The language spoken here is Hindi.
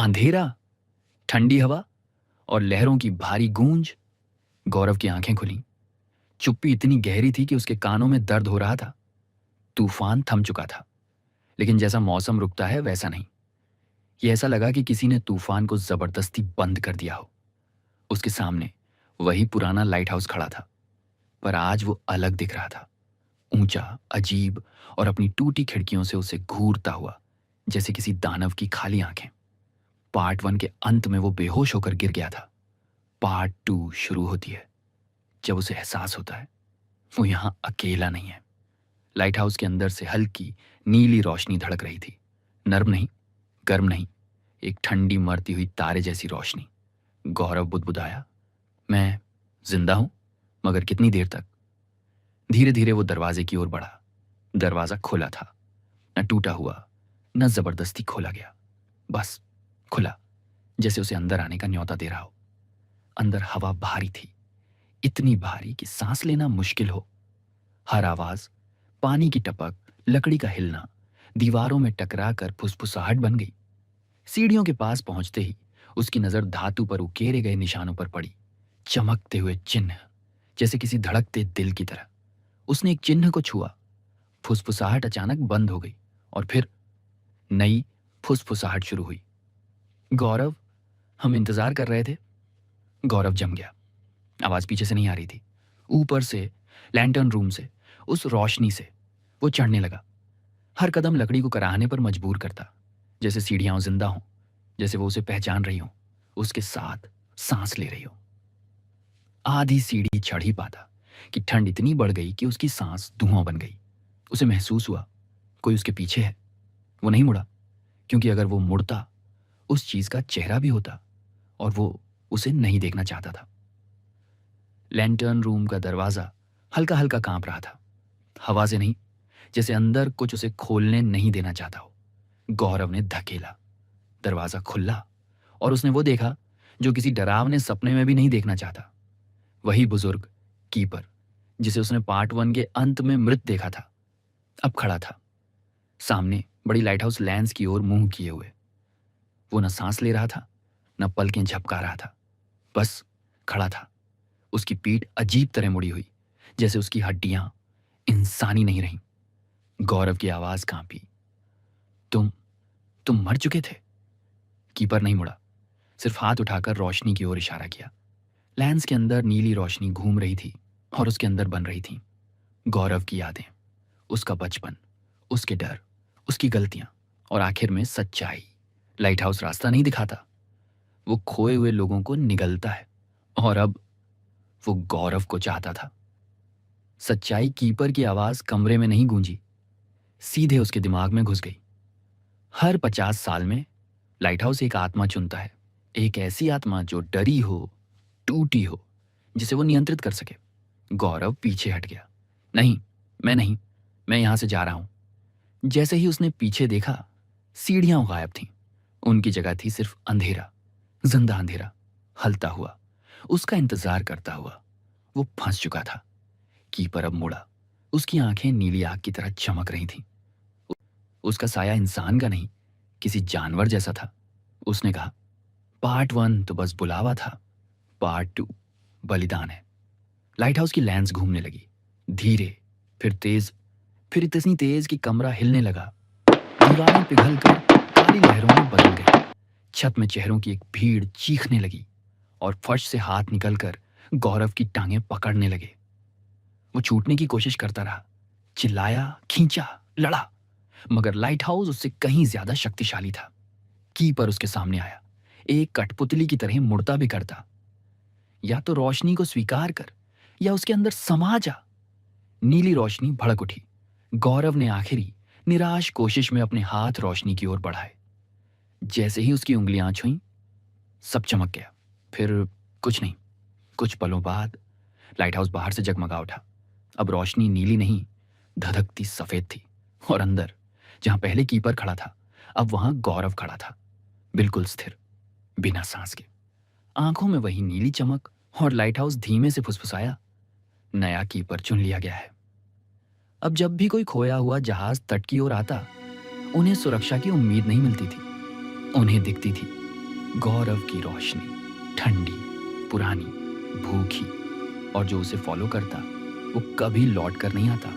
अंधेरा, ठंडी हवा और लहरों की भारी गूंज। गौरव की आंखें खुली। चुप्पी इतनी गहरी थी कि उसके कानों में दर्द हो रहा था। तूफान थम चुका था, लेकिन जैसा मौसम रुकता है वैसा नहीं। ये ऐसा लगा कि किसी ने तूफान को जबरदस्ती बंद कर दिया हो। उसके सामने वही पुराना लाइट हाउस खड़ा था, पर आज वो अलग दिख रहा था। ऊंचा, अजीब और अपनी टूटी खिड़कियों से उसे घूरता हुआ, जैसे किसी दानव की खाली आंखें। पार्ट 1 के अंत में वो बेहोश होकर गिर गया था। पार्ट 2 शुरू होती है जब उसे एहसास होता है वो यहां अकेला नहीं है। लाइट हाउस के अंदर से हल्की नीली रोशनी धड़क रही थी। नर्म नहीं, गर्म नहीं, एक ठंडी मरती हुई तारे जैसी रोशनी। गौरव बुदबुदाया, मैं जिंदा हूं, मगर कितनी देर तक? धीरे धीरे वो दरवाजे की ओर बढ़ा। दरवाजा खुला था, न टूटा हुआ न जबरदस्ती खोला गया, बस खुला, जैसे उसे अंदर आने का न्योता दे रहा हो। अंदर हवा भारी थी, इतनी भारी कि सांस लेना मुश्किल हो। हर आवाज, पानी की टपक, लकड़ी का हिलना, दीवारों में टकरा कर फुसफुसाहट बन गई। सीढ़ियों के पास पहुंचते ही उसकी नजर धातु पर उकेरे गए निशानों पर पड़ी। चमकते हुए चिन्ह, जैसे किसी धड़कते दिल की तरह। उसने एक चिन्ह को छुआ। फुसफुसाहट अचानक बंद हो गई और फिर नई फुसफुसाहट शुरू हुई। गौरव, हम इंतजार कर रहे थे। गौरव जम गया। आवाज पीछे से नहीं आ रही थी, ऊपर से, लैंटर्न रूम से, उस रोशनी से। वो चढ़ने लगा, हर कदम लकड़ी को कराहने पर मजबूर करता, जैसे सीढ़ियां जिंदा हों, जैसे वो उसे पहचान रही हो, उसके साथ सांस ले रही हो। आधी सीढ़ी चढ़ ही पाता कि ठंड इतनी बढ़ गई कि उसकी सांस धुआं बन गई। उसे महसूस हुआ कोई उसके पीछे है। वो नहीं मुड़ा, क्योंकि अगर वो मुड़ता उस चीज का चेहरा भी होता और वो उसे नहीं देखना चाहता था। लैंटर्न रूम का दरवाजा हल्का हल्का कांप रहा था, हवा से नहीं, जैसे अंदर कुछ उसे खोलने नहीं देना चाहता हो। गौरव ने धकेला, दरवाजा खुला और उसने वो देखा जो किसी डरावने सपने में भी नहीं देखना चाहता। वही बुजुर्ग कीपर, जिसे उसने पार्ट 1 के अंत में मृत देखा था, अब खड़ा था सामने बड़ी लाइट हाउस लेंस की ओर मुंह किए हुए। वो न सांस ले रहा था, न पलकें झपका रहा था, बस खड़ा था। उसकी पीठ अजीब तरह मुड़ी हुई, जैसे उसकी हड्डियां इंसानी नहीं रहीं। गौरव की आवाज कांपी, तुम तुम मर चुके थे? कीपर नहीं मुड़ा, सिर्फ हाथ उठाकर रोशनी की ओर इशारा किया। लेंस के अंदर नीली रोशनी घूम रही थी और उसके अंदर बन रही थी गौरव की यादें, उसका बचपन, उसके डर, उसकी गलतियां और आखिर में सच्चाई। लाइट हाउस रास्ता नहीं दिखाता, वो खोए हुए लोगों को निगलता है, और अब वो गौरव को चाहता था। सच्चाई कीपर की आवाज कमरे में नहीं गूंजी, सीधे उसके दिमाग में घुस गई। हर 50 साल में लाइट हाउस एक आत्मा चुनता है, एक ऐसी आत्मा जो डरी हो, टूटी हो, जिसे वो नियंत्रित कर सके। गौरव पीछे हट गया। नहीं, मैं नहीं, मैं यहां से जा रहा हूं। जैसे ही उसने पीछे देखा, सीढ़ियां गायब थीं। उनकी जगह थी सिर्फ अंधेरा, जिंदा अंधेरा, हलता हुआ, उसका इंतजार करता हुआ। वो फंस चुका था। कीपर अब मुड़ा, उसकी आंखें नीली आग की तरह चमक रही थीं। उसका साया इंसान का नहीं, किसी जानवर जैसा था। उसने कहा, पार्ट 1 तो बस बुलावा था, पार्ट 2 बलिदान है। लाइट हाउस की लेंस घूमने लगी, धीरे, फिर तेज, फिर इतनी तेज कि कमरा हिलने लगा। दीवारें पिघलकर काली लहरों में बदल गई। छत में चेहरों की एक भीड़ चीखने लगी और फर्श से हाथ निकलकर गौरव की टांगें पकड़ने लगे। वो छूटने की कोशिश करता रहा, चिल्लाया, खींचा, लड़ा, मगर लाइट हाउस उससे कहीं ज्यादा शक्तिशाली था। कीपर उसके सामने आया, एक कठपुतली की तरह मुड़ता भी करता। या तो रोशनी को स्वीकार कर, या उसके अंदर समा जा। नीली रोशनी भड़क उठी। गौरव ने आखिरी निराश कोशिश में अपने हाथ रोशनी की ओर बढ़ाए। जैसे ही उसकी उंगलियां छुईं, सब चमक गया। फिर कुछ नहीं। कुछ पलों बाद लाइट हाउस बाहर से जगमगा उठा। अब रोशनी नीली नहीं, धधकती सफेद थी, और अंदर, जहां पहले कीपर खड़ा था, अब वहां गौरव खड़ा था, बिल्कुल स्थिर, बिना सांस के। आंखों में वही नीली चमक, और लाइट हाउस धीमे से फुसफुसाया, नया कीपर चुन लिया गया है। अब जब भी कोई खोया हुआ जहाज तट की ओर आता, उन्हें सुरक्षा की उम्मीद नहीं मिलती थी, उन्हें दिखती थी गौरव की रोशनी, ठंडी, पुरानी, भूखी, और जो उसे फॉलो करता वो कभी लौट कर नहीं आता।